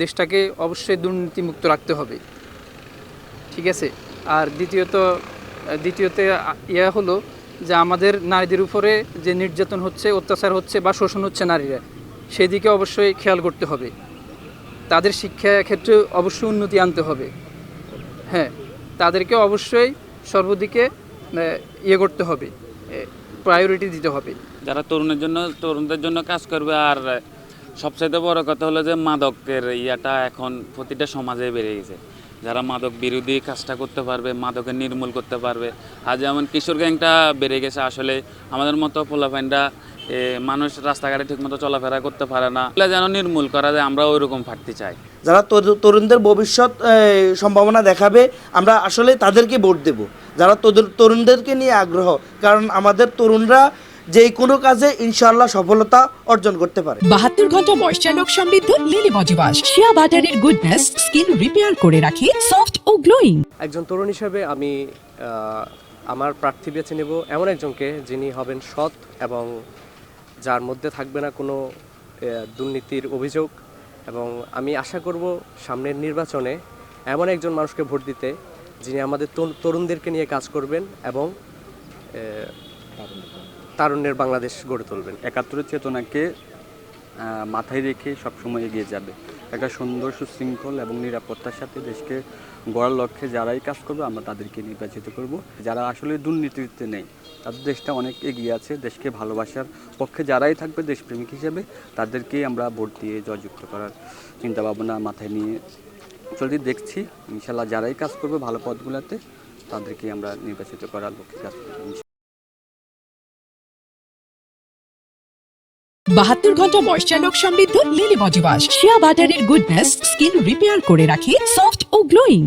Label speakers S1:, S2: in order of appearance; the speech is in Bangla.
S1: দেশটাকে অবশ্যই দুর্নীতিমুক্ত রাখতে হবে, ঠিক আছে। আর দ্বিতীয়তে ইয়া হলো যে আমাদের নারীদের উপরে যে নির্যাতন হচ্ছে, অত্যাচার হচ্ছে বা শোষণ হচ্ছে নারীরা, সেদিকে অবশ্যই খেয়াল করতে হবে। তাদের শিক্ষা ক্ষেত্রে অবশ্যই উন্নতি আনতে হবে। হ্যাঁ, তাদেরকে অবশ্যই সর্বদিকে ইয়ে করতে হবে, প্রায়োরিটি দিতে হবে।
S2: যারা তরুণদের জন্য কাজ করবে। আর সবচাইতে বড় কথা হলো যে মাদকের ইয়াটা এখন প্রতিটা সমাজে বেড়ে গেছে। যারা মাদক বিরোধী কাজটা করতে পারবে, মাদকের নির্মূল করতে পারবে। আর যেমন কিশোর গ্যাংটা বেড়ে গেছে, আসলে আমাদের মতো পোলাপাইনরা মানুষ রাস্তাঘাটে ঠিকমতো চলাফেরা করতে পারে না, এগুলো যেন নির্মূল করা যায়, আমরা ওইরকম ফাটতে চাই।
S3: যারা তরুণদের ভবিষ্যৎ সম্ভাবনা দেখাবে, আমরা আসলে তাদেরকে ভোট দেব, যারা তরুণদেরকে নিয়ে আগ্রহ। কারণ আমাদের তরুণরা যে কোনো কাজে ইনশাআল্লাহ সফলতা অর্জন করতে পারে।
S4: 72 ঘন্টা ময়েশ্চার লক সমৃদ্ধ লিলি বডি ওয়াশ শিয়া বাটারের গুডনেস স্কিন রিপেয়ার করে রাখে সফট ও গ্লোয়িং।
S5: একজন তরুণ হিসেবে আমি আমার প্রার্থী বেছে নেব এমন একজনকে যিনি হবেন সৎ এবং যার মধ্যে থাকবে না কোনো দুর্নীতির অভিযোগ। এবং আমি আশা করব সামনের নির্বাচনে এমন একজন মানুষকে ভোট দিতে যিনি আমাদের তরুণদেরকে নিয়ে কাজ করবেন এবং তারুণ্যের বাংলাদেশ গড়ে তুলবেন।
S6: ৭১-এর চেতনাকে মাথায় রেখে সবসময় এগিয়ে যাবে। একটা সুন্দর, সুশৃঙ্খল এবং নিরাপত্তার সাথে দেশকে গড়ার লক্ষ্যে যারাই কাজ করবে আমরা তাদেরকে নির্বাচিত করব। যারা আসলে দুর্নীতিতে নেই, তাদের দেশটা অনেক এগিয়ে আছে। দেশকে ভালোবাসার পক্ষে যারাই থাকবে দেশপ্রেমিক হিসেবে, তাদেরকেই আমরা ভোট দিয়ে জয়যুক্ত করার চিন্তাভাবনা মাথায় নিয়ে চলতে দেখছি। ইনশাল্লাহ যারাই কাজ করবে ভালো পদগুলোতে, তাদেরকেই আমরা নির্বাচিত করার লক্ষ্যে কাজ করব।
S4: 72 ঘন্টা ময়েশ্চার লক সমৃদ্ধ লিলি বডি ওয়াশ শিয়া বাটারের গুডনেস স্কিন রিপেয়ার করে রাখে সফট ও গ্লোয়িং।